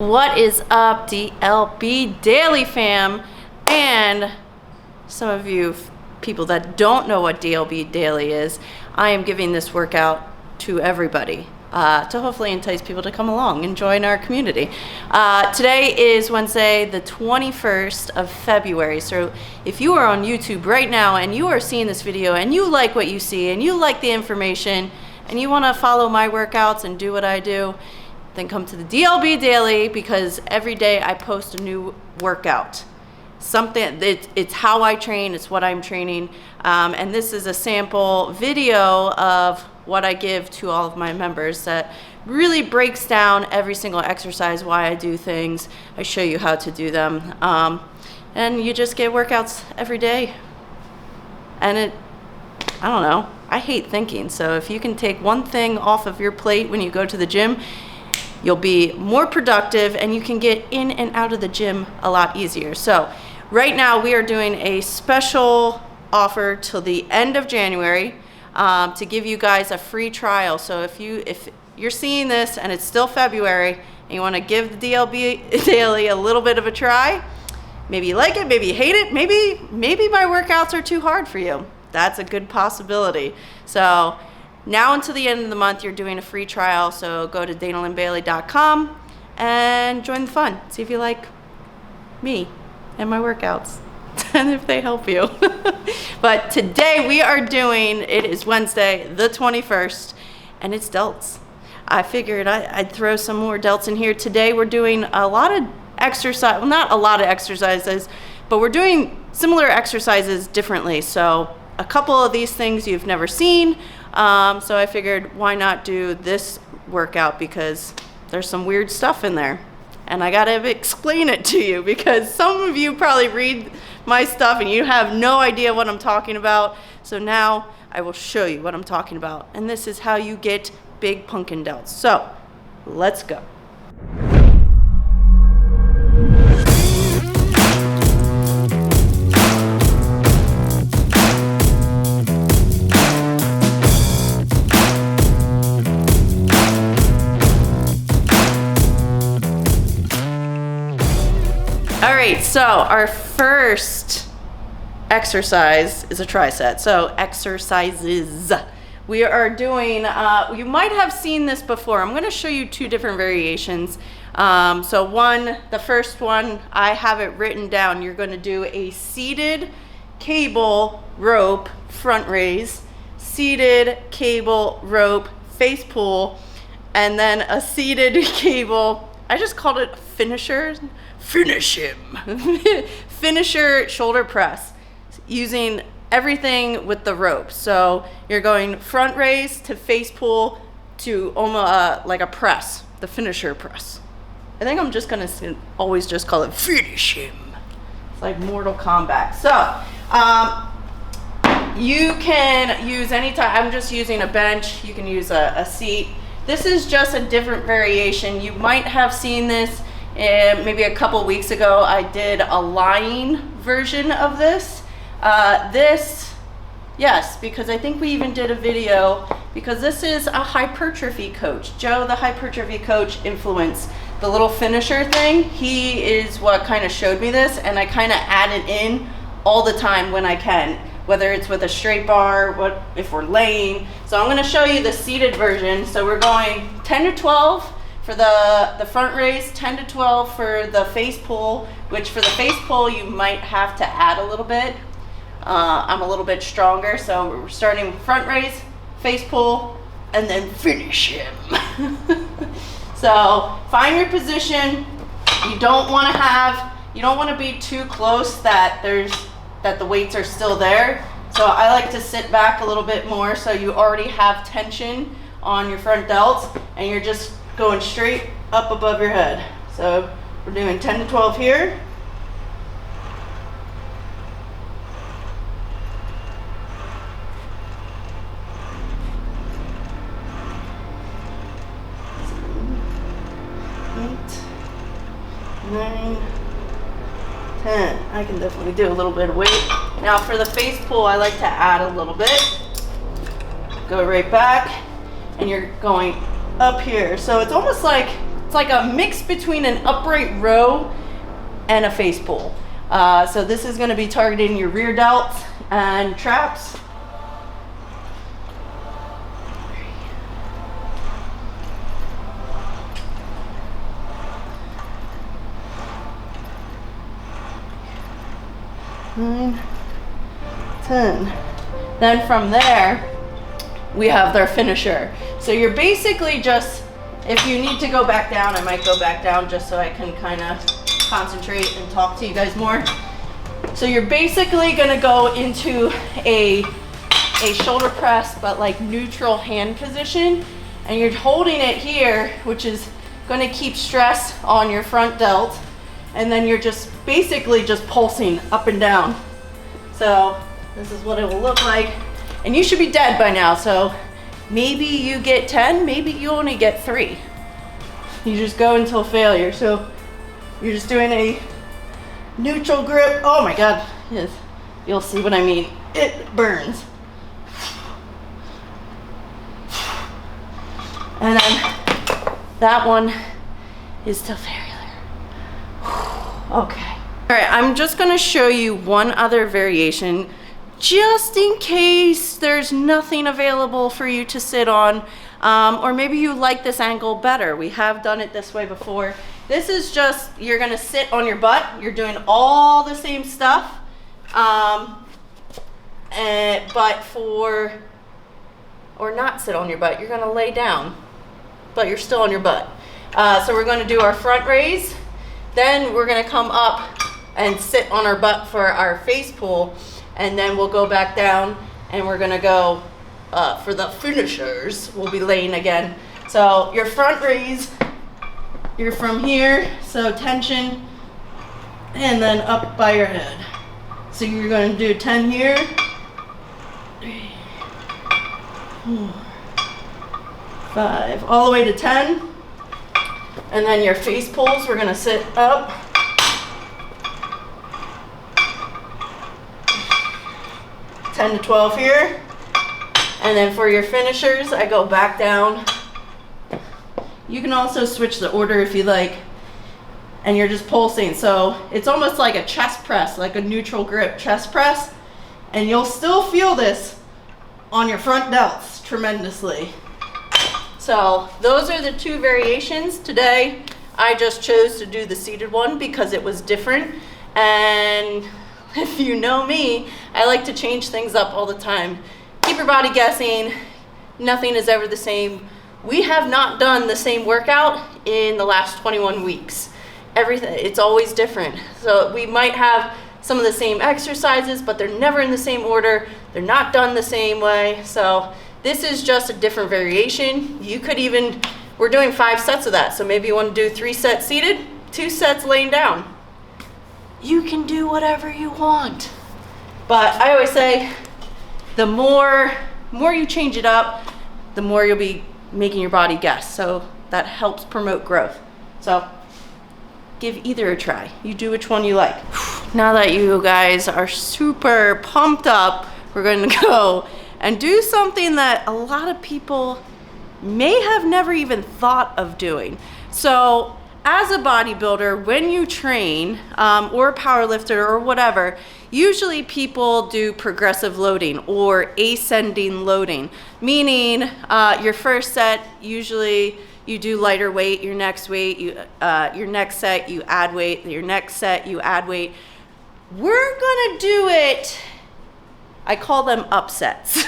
What is up, DLB Daily fam? And some of you people that don't know what DLB Daily is, I am giving this workout to everybody to hopefully entice people to come along and join our community. Today is Wednesday, the 21st of February. So if you are on YouTube right now and you are seeing this video and you like what you see and you like the information and you want to follow my workouts and do what I do, then come to the DLB Daily, because every day I post a new workout. It's how I train, it's what I'm training, and this is a sample video of what I give to all of my members that really breaks down every single exercise, why I do things. I show you how to do them, and you just get workouts every day. And I don't know, I hate thinking, so if you can take one thing off of your plate when you go to the gym, you'll be more productive and you can get in and out of the gym a lot easier. So right now we are doing a special offer till the end of January to give you guys a free trial. So if you're seeing this and it's still February and you want to give the DLB Daily a little bit of a try, maybe you like it, maybe you hate it, maybe my workouts are too hard for you. That's a good possibility. So now until the end of the month, you're doing a free trial, so go to DanaLynnBailey.com and join the fun. See if you like me and my workouts and if they help you. But today we are doing, it is Wednesday, the 21st, and it's delts. I figured I'd throw some more delts in here. Today we're doing a lot of exercise, well, not a lot of exercises, but we're doing similar exercises differently. So a couple of these things you've never seen. So I figured, why not do this workout, because there's some weird stuff in there and I gotta explain it to you, because some of you probably read my stuff and you have no idea what I'm talking about. So now I will show you what I'm talking about, and this is how you get big pumpkin delts. So let's go. All right, so our first exercise is a tricep. So exercises. We are doing, you might have seen this before. I'm gonna show you two different variations. The first one, I have it written down. You're gonna do a seated cable rope front raise, seated cable rope face pull, and then a seated cable, I just called it finisher. Finish him. Finisher shoulder press, using everything with the rope. So you're going front raise to face pull to almost like a press, the finisher press. I think I'm just gonna always just call it finish him. It's like Mortal Kombat. So you can use any type. I'm just using a bench. You can use a seat. This is just a different variation. You might have seen this. Maybe a couple weeks ago, I did a lying version of this. Yes, because I think we even did a video, because this is a hypertrophy coach. Joe, the hypertrophy coach, influenced the little finisher thing. He is what kind of showed me this, and I kind of add it in all the time when I can, whether it's with a straight bar, if we're laying. So I'm going to show you the seated version. So we're going 10 to 12. For the front raise, 10 to 12 for the face pull, which for the face pull you might have to add a little bit. I'm a little bit stronger, so we're starting front raise, face pull, and then finish him. So find your position. You don't want to be too close that the weights are still there. So I like to sit back a little bit more, so you already have tension on your front delts and you're just going straight up above your head. So we're doing 10 to 12 here. Eight, 9, 10. I can definitely do a little bit of weight. Now for the face pull, I like to add a little bit. Go right back, and you're going up here. So it's almost like It's like a mix between an upright row and a face pull. So this is going to be targeting your rear delts and traps. Nine, 10. Then from there, we have their finisher. So you're basically just, if you need to go back down, I might go back down just so I can kind of concentrate and talk to you guys more. So you're basically gonna go into a shoulder press, but like neutral hand position, and you're holding it here, which is gonna keep stress on your front delt, and then you're just basically just pulsing up and down. So this is what it will look like, and you should be dead by now. So maybe you get 10, maybe you only get 3. You just go until failure. So you're just doing a neutral grip. Oh my God, yes. You'll see what I mean. It burns. And then that one is till failure. Okay. All right, I'm just gonna show you one other variation just in case there's nothing available for you to sit on, or maybe you like this angle better. We have done it this way before. This is just, you're gonna sit on your butt. You're doing all the same stuff, or not sit on your butt. You're gonna lay down, but you're still on your butt. So we're gonna do our front raise. Then we're gonna come up and sit on our butt for our face pull, and then we'll go back down and we're gonna go for the finishers. We'll be laying again. So your front raise, you're from here, so tension, and then up by your head. So you're gonna do 10 here, 3, 4, 5, all the way to 10. And then your face pulls, we're gonna sit up. Ten to 12 here. And then for your finishers, I go back down. You can also switch the order if you like. And you're just pulsing. So it's almost like a chest press, like a neutral grip chest press. And you'll still feel this on your front delts tremendously. So those are the 2 variations. Today, I just chose to do the seated one because it was different. And if you know me, I like to change things up all the time. Keep your body guessing. Nothing is ever the same. We have not done the same workout in the last 21 weeks. Everything, it's always different. So we might have some of the same exercises, but they're never in the same order. They're not done the same way. So this is just a different variation. You could even, we're doing 5 sets of that. So maybe you want to do 3 sets seated, 2 sets laying down. You can do whatever you want. But I always say, the more you change it up, the more you'll be making your body guess. So that helps promote growth. So give either a try. You do which one you like. Now that you guys are super pumped up, we're going to go and do something that a lot of people may have never even thought of doing. So as a bodybuilder, when you train, or a power lifter or whatever, usually people do progressive loading or ascending loading, meaning your first set, usually you do lighter weight, your next set you add weight, your next set you add weight. We're gonna do it, I call them upsets.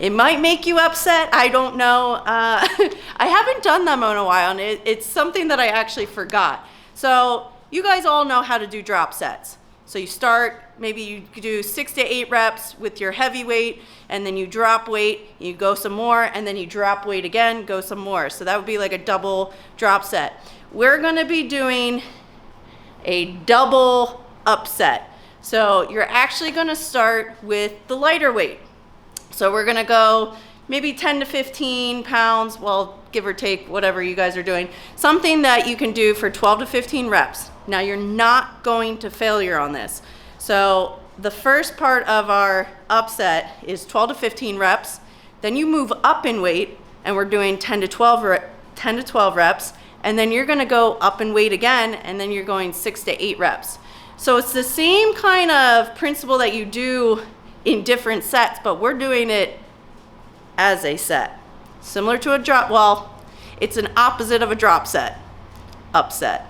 It might make you upset, I don't know. I haven't done them in a while, and it's something that I actually forgot. So you guys all know how to do drop sets. So you start, maybe you do 6 to 8 reps with your heavy weight, and then you drop weight, you go some more, and then you drop weight again, go some more. So that would be like a double drop set. We're gonna be doing a double upset. So you're actually gonna start with the lighter weight. So we're gonna go maybe 10 to 15 pounds, well, give or take, whatever you guys are doing. Something that you can do for 12 to 15 reps. Now you're not going to failure on this. So the first part of our upset is 12 to 15 reps. Then you move up in weight, and we're doing 10 to 12 reps. and then you're gonna go up in weight again, and then you're going 6 to 8 reps. So it's the same kind of principle that you do in different sets, but we're doing it as a set. Similar to a drop, well, it's an opposite of a drop set, upset.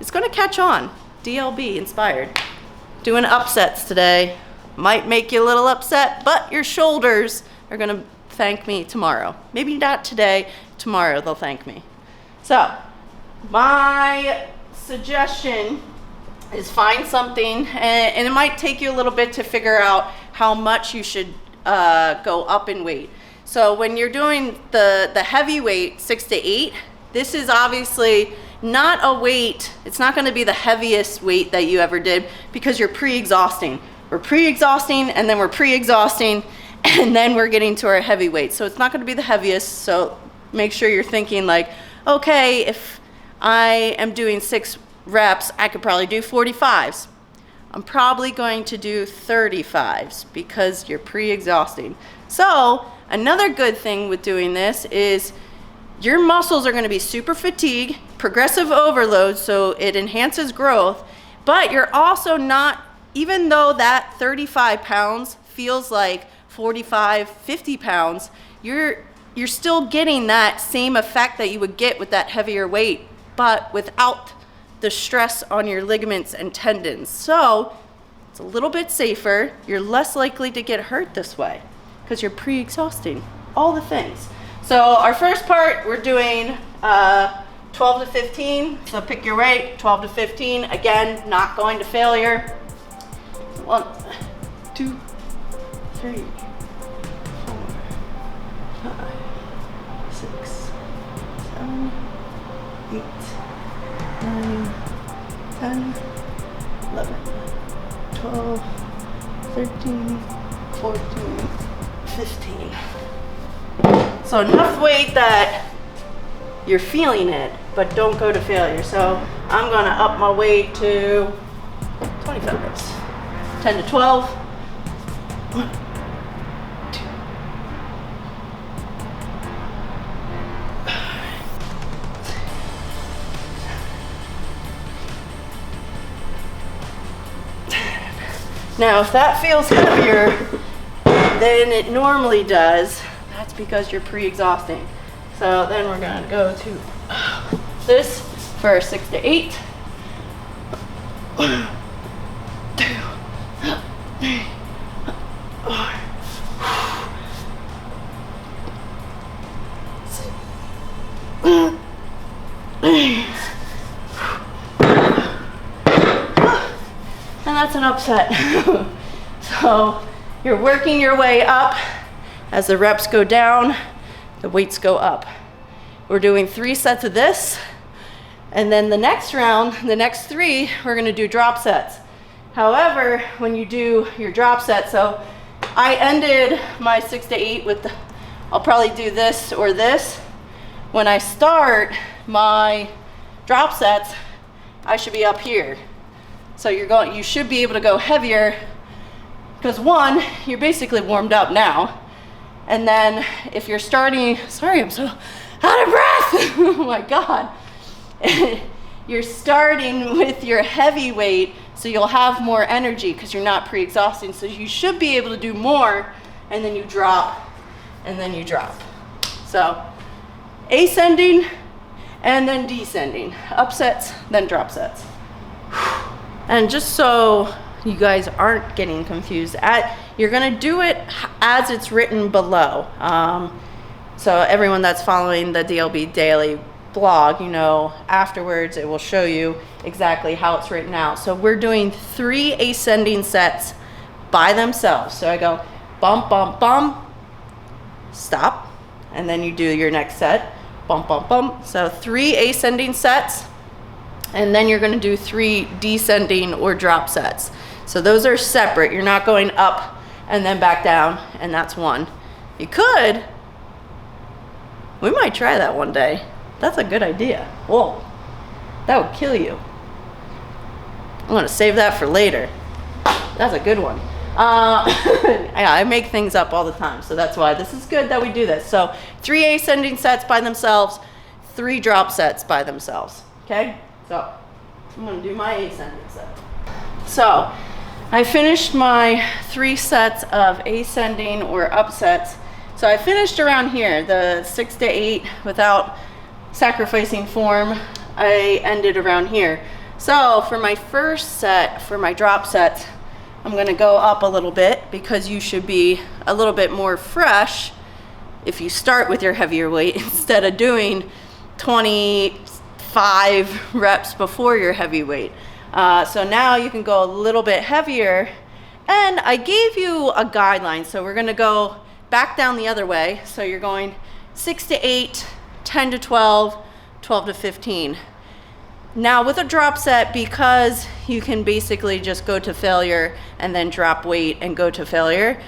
It's gonna catch on, DLB inspired. Doing upsets today. Might make you a little upset, but your shoulders are gonna thank me tomorrow. Maybe not today, tomorrow they'll thank me. So, my suggestion is find something, and it might take you a little bit to figure out how much you should go up in weight. So when you're doing the heavy weight, 6 to 8, this is obviously not a weight, it's not gonna be the heaviest weight that you ever did because you're pre-exhausting. We're pre-exhausting, and then we're pre-exhausting, and then we're getting to our heavy weight. So it's not gonna be the heaviest, so make sure you're thinking like, okay, if I am doing 6 reps, I could probably do 45s. I'm probably going to do 35s because you're pre-exhausting. So another good thing with doing this is your muscles are gonna be super fatigued, progressive overload, so it enhances growth, but you're also not, even though that 35 pounds feels like 45, 50 pounds, you're still getting that same effect that you would get with that heavier weight, but without the stress on your ligaments and tendons. So it's a little bit safer. You're less likely to get hurt this way because you're pre-exhausting, all the things. So our first part, we're doing 12 to 15. So pick your weight, 12 to 15. Again, not going to failure. 1, 2, 3, 4, 5, 6, 7, 8, 9, 10, 11, 12, 13, 14, 15. So enough weight that you're feeling it, but don't go to failure. So I'm gonna up my weight to 25 reps. 10 to 12. 1, 2. Now, if that feels heavier than it normally does, that's because you're pre-exhausting. So then we're gonna go to this for 6 to 8. 1, 2, 3, 4, 6. And that's an upset. So you're working your way up. As the reps go down, the weights go up. We're doing 3 sets of this, and then the next round, the next 3, we're gonna do drop sets. However, when you do your drop set, so I ended my 6 to 8 with I'll probably do this or this. When I start my drop sets, I should be up here. So you should be able to go heavier because 1, you're basically warmed up now. And then if you're starting, sorry, I'm so out of breath. Oh my God. You're starting with your heavy weight, so you'll have more energy because you're not pre-exhausting. So you should be able to do more, and then you drop, and then you drop. So ascending and then descending. Upsets, then drop sets. And just so you guys aren't getting confused, you're gonna do it as it's written below. So everyone that's following the DLB Daily blog, you know, afterwards it will show you exactly how it's written out. So we're doing 3 ascending sets by themselves. So I go bump, bump, bump, stop, and then you do your next set, bump, bump, bump. So 3 ascending sets, and then you're gonna do 3 descending or drop sets. So those are separate. You're not going up and then back down, and that's 1. You could, we might try that one day. That's a good idea. Whoa, that would kill you. I'm gonna save that for later. That's a good one. Yeah, I make things up all the time, so that's why this is good that we do this. So 3 ascending sets by themselves, 3 drop sets by themselves, okay? So I'm gonna do my ascending set. So I finished my 3 sets of ascending or up sets. So I finished around here, the 6 to 8 without sacrificing form. I ended around here. So for my first set, for my drop sets, I'm gonna go up a little bit because you should be a little bit more fresh if you start with your heavier weight instead of doing 25 reps before your heavy weight. So now you can go a little bit heavier, and I gave you a guideline. So we're gonna go back down the other way. So you're going 6 to 8, 10 to 12, 12 to 15. Now with a drop set, because you can basically just go to failure and then drop weight and go to failure,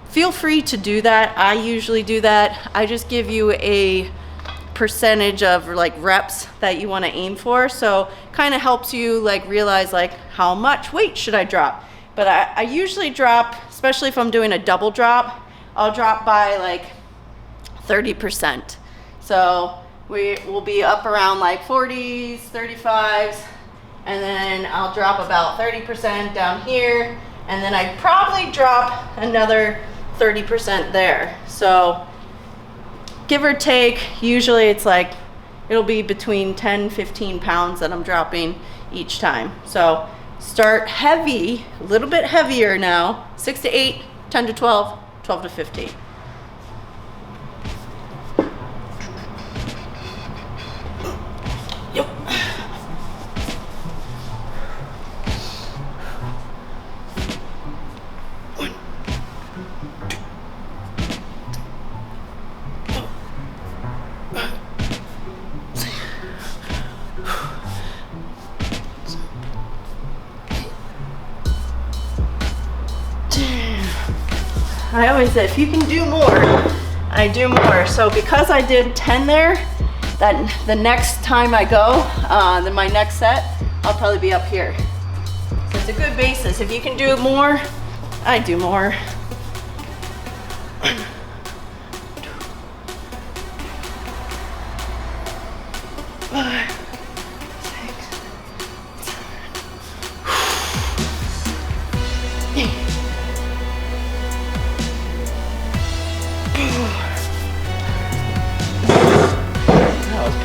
feel free to do that. I usually do that. I just give you a percentage of like reps that you want to aim for. So kind of helps you like realize like how much weight should I drop. But I usually drop, especially if I'm doing a double drop, I'll drop by like 30%. So we will be up around like 40s, 35s, and then I'll drop about 30% down here, and then I probably drop another 30% there. So give or take, usually it's like, it'll be between 10, 15 pounds that I'm dropping each time. So start heavy, a little bit heavier now, 6 to 8, 10 to 12, 12 to 15. Yep. I always say, if you can do more, I do more. So because I did 10 there, that the next time I go, then my next set, I'll probably be up here. So it's a good basis. If you can do more, I do more.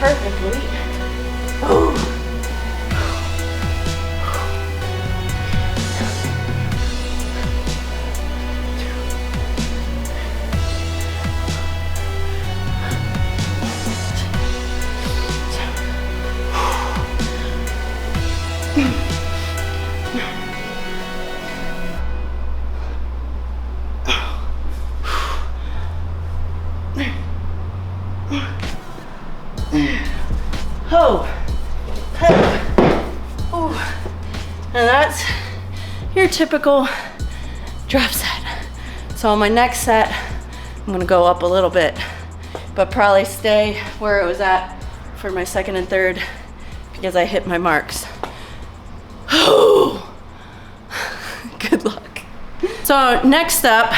Perfectly. Oh. Oh, and that's your typical drop set. So on my next set, I'm gonna go up a little bit, but probably stay where it was at for my second and third because I hit my marks. Oh, good luck. So next up,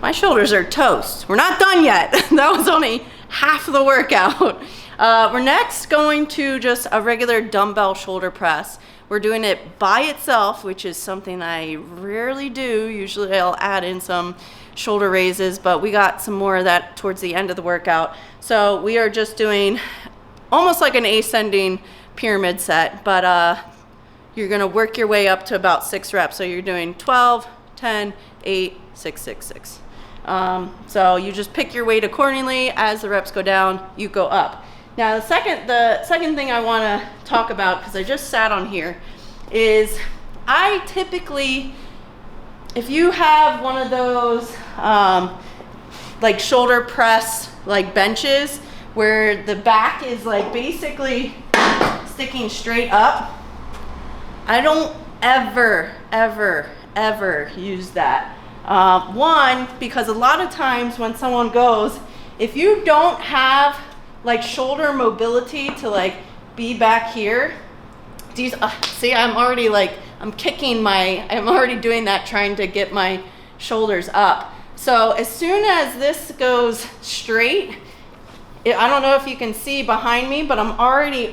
my shoulders are toast. We're not done yet. That was only half of the workout. We're next going to just a regular dumbbell shoulder press. We're doing it by itself, which is something I rarely do. Usually I'll add in some shoulder raises, but we got some more of that towards the end of the workout. So we are just doing almost like an ascending pyramid set, but you're gonna work your way up to about 6 reps. So you're doing 12, 10, 8, 6, 6, 6. So you just pick your weight accordingly. As the reps go down, you go up. Now the second thing I want to talk about, because I just sat on here, is I typically, if you have one of those like shoulder press like benches where the back is like basically sticking straight up, I don't ever use that. One, because a lot of times when someone goes, if you don't have like shoulder mobility to like be back here, these see, I'm already like, I'm already doing that, trying to get my shoulders up. So as soon as this goes straight, I don't know if you can see behind me, but I'm already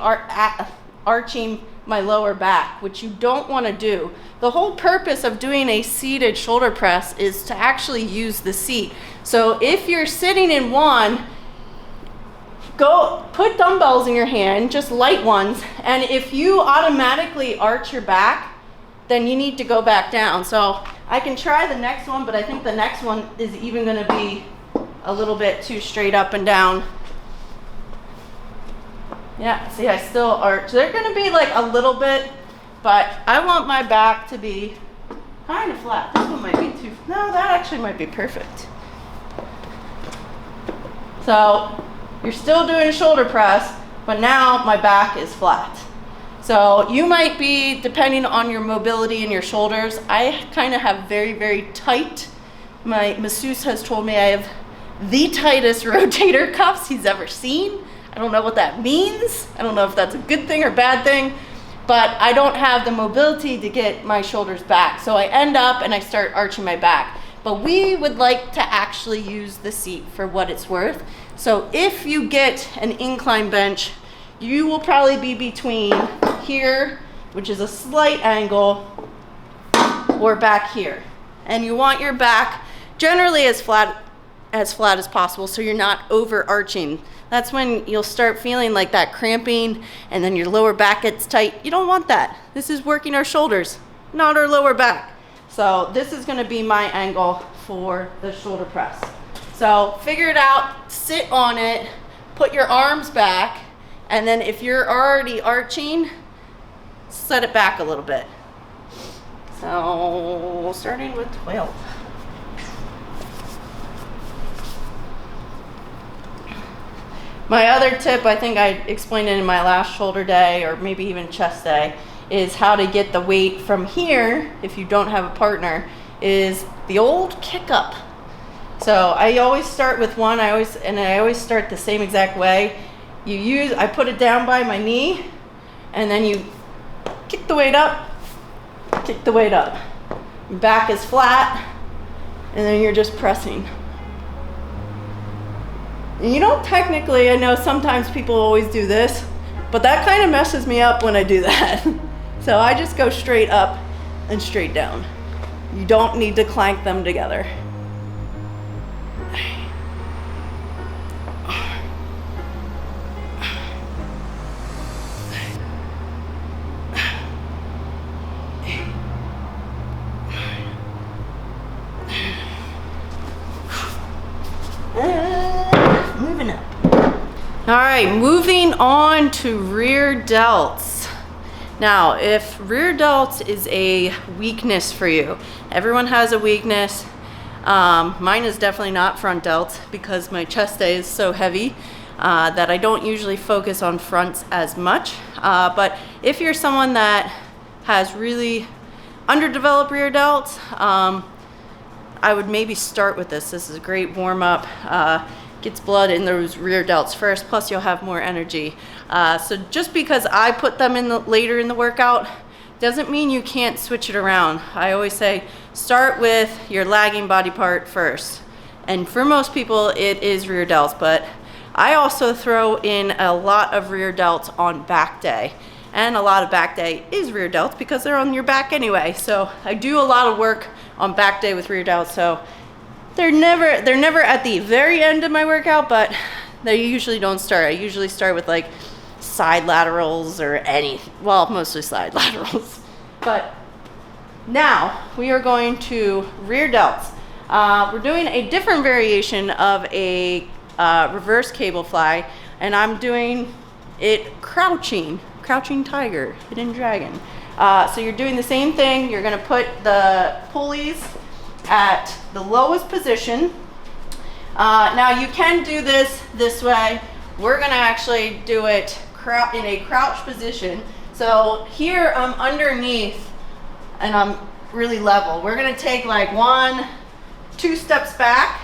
arching my lower back, which you don't want to do. The whole purpose of doing a seated shoulder press is to actually use the seat. So if you're sitting in one, go put dumbbells in your hand, just light ones, and if you automatically arch your back, then you need to go back down. So I can try the next one, but I think the next one is even going to be a little bit too straight up and down. Yeah, see, I still arch. They're going to be like a little bit, but I want my back to be kind of flat. This one might be too, no, that actually might be perfect. So you're still doing a shoulder press, but now my back is flat. So you might be, depending on your mobility in your shoulders, I kind of have very, very tight. My masseuse has told me I have the tightest rotator cuffs he's ever seen. I don't know what that means. I don't know if that's a good thing or bad thing, but I don't have the mobility to get my shoulders back. So I end up and I start arching my back. But we would like to actually use the seat for what it's worth. So if you get an incline bench, you will probably be between here, which is a slight angle, or back here. And you want your back generally as flat as possible, so you're not overarching. That's when you'll start feeling like that cramping and then your lower back gets tight. You don't want that. This is working our shoulders, not our lower back. So this is gonna be my angle for the shoulder press. So figure it out, sit on it, put your arms back, and then if you're already arching, set it back a little bit. So starting with 12. My other tip, I think I explained it in my last shoulder day or maybe even chest day, is how to get the weight from here, if you don't have a partner, is the old kick up. So I always start with one, I always start the same exact way. I put it down by my knee, and then you kick the weight up, kick the weight up. Your back is flat, and then you're just pressing. And you don't technically, I know sometimes people always do this, but that kind of messes me up when I do that. So I just go straight up and straight down. You don't need to clank them together. Moving up. All right, moving on to rear delts. Now, if rear delts is a weakness for you, everyone has a weakness. Mine is definitely not front delts because my chest day is so heavy that I don't usually focus on fronts as much. But if you're someone that has really underdeveloped rear delts, I would maybe start with this. This is a great warm up. Gets blood in those rear delts first, plus you'll have more energy. So just because I put them in later in the workout doesn't mean you can't switch it around. I always say start with your lagging body part first. And for most people it is rear delts, but I also throw in a lot of rear delts on back day. And a lot of back day is rear delts because they're on your back anyway. So I do a lot of work on back day with rear delts. So they're never at the very end of my workout, but they usually don't start. I usually start with like side laterals or mostly side laterals. But now we are going to rear delts. We're doing a different variation of a reverse cable fly, and I'm doing it crouching tiger, hidden dragon. So you're doing the same thing. You're gonna put the pulleys at the lowest position. Now you can do this way. We're gonna actually do it in a crouch position. So here I'm underneath and I'm really level. We're gonna take like 1-2 steps back.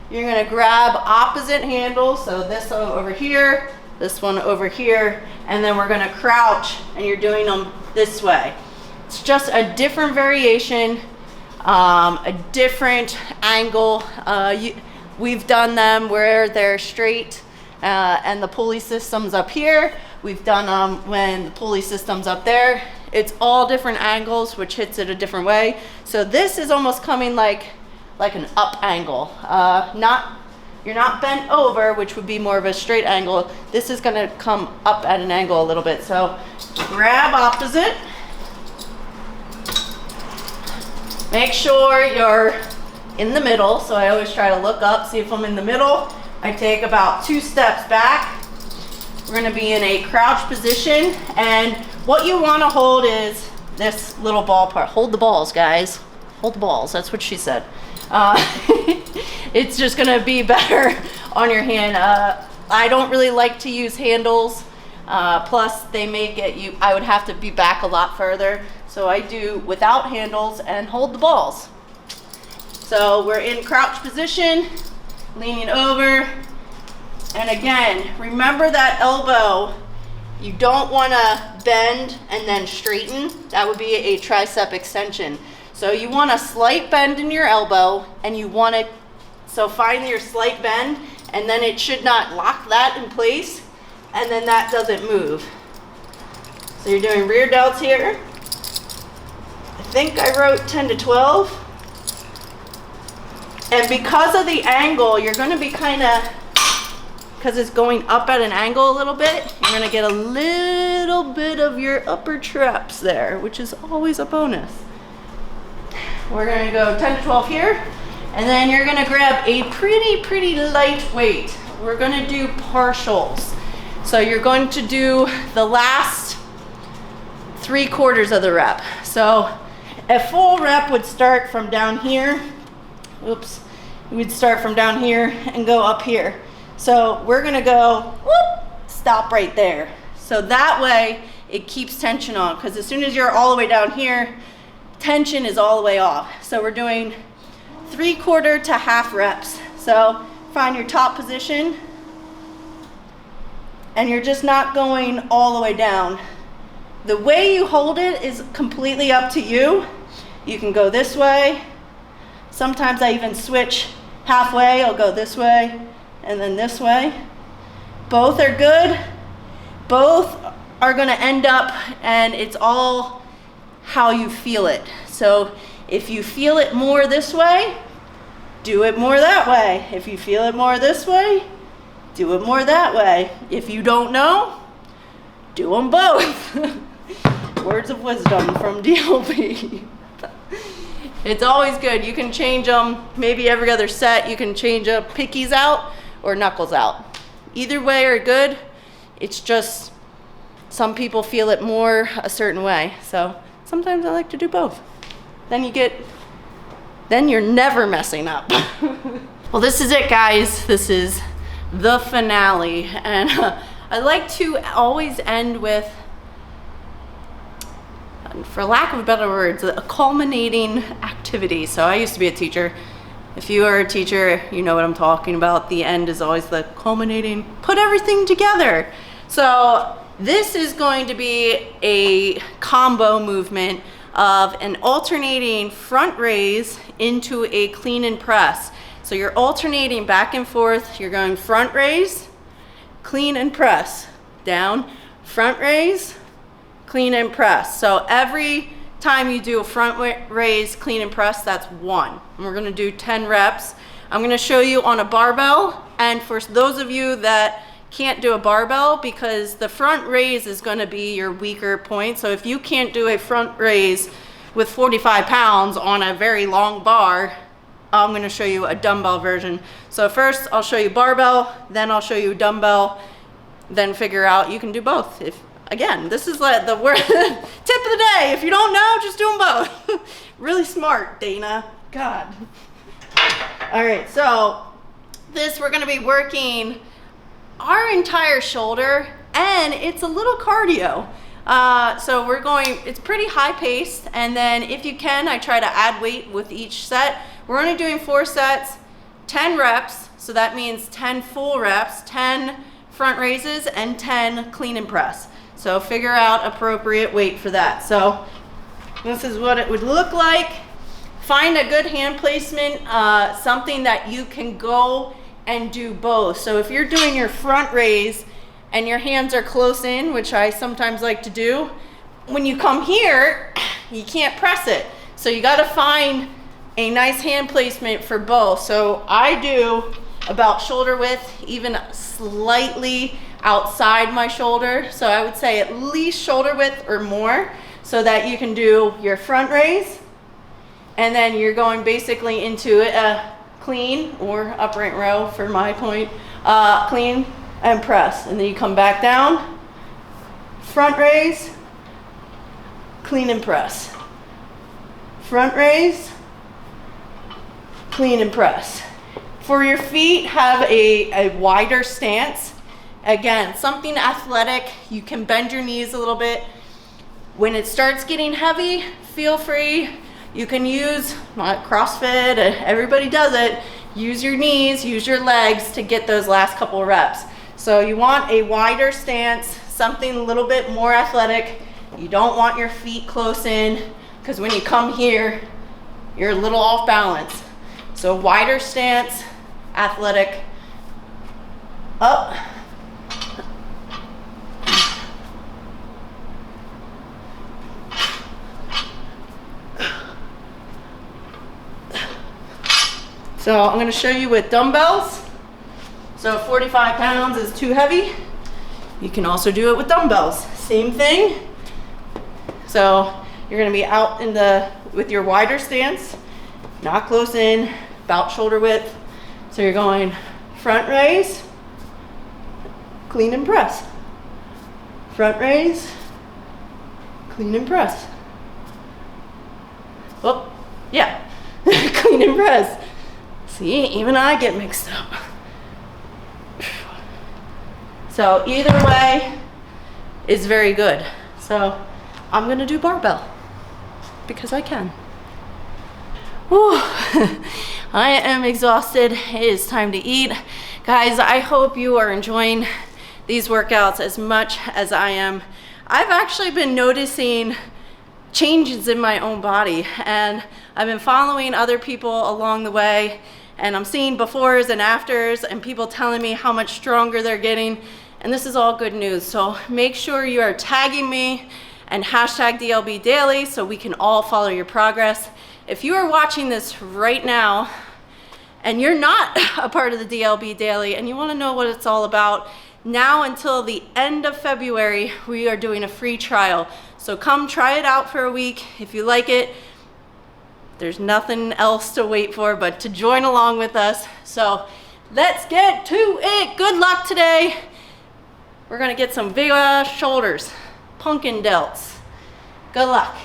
You're gonna grab opposite handles. So this over here, this one over here, and then we're gonna crouch and you're doing them this way. It's just a different variation. A different angle. We've done them where they're straight And the pulley system's up here. We've done when the pulley system's up there. It's all different angles, which hits it a different way. So this is almost coming like an up angle. You're not bent over, which would be more of a straight angle. This is gonna come up at an angle a little bit. So grab opposite. Make sure you're in the middle. So I always try to look up, see if I'm in the middle. I take about 2 steps back. We're gonna be in a crouch position, and what you wanna hold is this little ball part. Hold the balls, guys. Hold the balls, that's what she said. It's just gonna be better on your hand. I don't really like to use handles, plus they make it, I would have to be back a lot further. So I do without handles and hold the balls. So we're in crouch position, leaning over. And again, remember that elbow, you don't wanna bend and then straighten. That would be a tricep extension. So you want a slight bend in your elbow, and you want to, so find your slight bend, and then it should not lock that in place, and then that doesn't move. So you're doing rear delts here. I think I wrote 10 to 12. And because of the angle, you're going to be kind of, because it's going up at an angle a little bit, you're going to get a little bit of your upper traps there, which is always a bonus. We're gonna go 10 to 12 here, and then you're gonna grab a pretty light weight. We're gonna do partials. So you're going to do the last 3/4 of the rep. So a full rep would start from down here. Oops, we'd start from down here and go up here. So we're gonna go, whoop, stop right there. So that way it keeps tension on, because as soon as you're all the way down here, tension is all the way off. So we're doing 3/4 to half reps. So find your top position, and you're just not going all the way down. The way you hold it is completely up to you. You can go this way. Sometimes I even switch halfway. I'll go this way and then this way. Both are good. Both are gonna end up, and it's all how you feel it. So if you feel it more this way, do it more that way. If you feel it more this way, do it more that way. If you don't know, do them both. Words of wisdom from DLB. It's always good. You can change them maybe every other set. You can change up pickies out or knuckles out. Either way are good. It's just some people feel it more a certain way. So sometimes I like to do both. Then you're never messing up. Well, this is it, guys. This is the finale. And I like to always end with, for lack of better words, a culminating activity. So I used to be a teacher. If you are a teacher, you know what I'm talking about. The end is always the culminating, put everything together. So this is going to be a combo movement of an alternating front raise into a clean and press. So you're alternating back and forth. You're going front raise, clean and press, down, front raise, clean and press. So every time you do a front raise, clean and press, that's 1. And we're gonna do 10 reps. I'm gonna show you on a barbell. And for those of you that can't do a barbell, because the front raise is going to be your weaker point. So if you can't do a front raise with 45 pounds on a very long bar, I'm going to show you a dumbbell version. So first I'll show you barbell, then I'll show you dumbbell, then figure out you can do both. If again, this is like the word tip of the day. If you don't know, just do them both. Really smart, Dana. God. All right, so this, we're going to be working our entire shoulder, and it's a little cardio. So we're going, it's pretty high paced, and then if you can, I try to add weight with each set. We're only doing 4 sets, 10 reps, so that means 10 full reps, 10 front raises, and 10 clean and press. So figure out appropriate weight for that. So this is what it would look like. Find a good hand placement, something that you can go and do both. So if you're doing your front raise and your hands are close in, which I sometimes like to do, when you come here, you can't press it. So you gotta find a nice hand placement for both. So I do about shoulder width, even slightly outside my shoulder. So I would say at least shoulder width or more, so that you can do your front raise, and then you're going basically into a clean or upright row for my point, clean and press. And then you come back down, front raise, clean and press. Front raise, clean and press. For your feet, have a wider stance. Again, something athletic. You can bend your knees a little bit. When it starts getting heavy, feel free. You can use CrossFit, everybody does it. Use your knees, use your legs to get those last couple reps. So you want a wider stance, something a little bit more athletic. You don't want your feet close in, because when you come here, you're a little off balance. So wider stance, athletic, up. So I'm gonna show you with dumbbells. So 45 pounds is too heavy. You can also do it with dumbbells. Same thing. So you're gonna be out with your wider stance, not close in, about shoulder width. So you're going front raise, clean and press. Front raise, clean and press. Oh, yeah, clean and press. See, even I get mixed up. So either way is very good. So I'm gonna do barbell because I can. Whew. I am exhausted. It is time to eat. Guys, I hope you are enjoying these workouts as much as I am. I've actually been noticing changes in my own body, and I've been following other people along the way, and I'm seeing befores and afters and people telling me how much stronger they're getting, and this is all good news. So make sure you are tagging me and hashtag DLB Daily so we can all follow your progress. If you are watching this right now and you're not a part of the DLB Daily and you want to know what it's all about, now until the end of February, we are doing a free trial. So come try it out for a week. If you like it, there's nothing else to wait for but to join along with us. So let's get to it. Good luck today. We're gonna get some big shoulders, pumpkin delts. Good luck.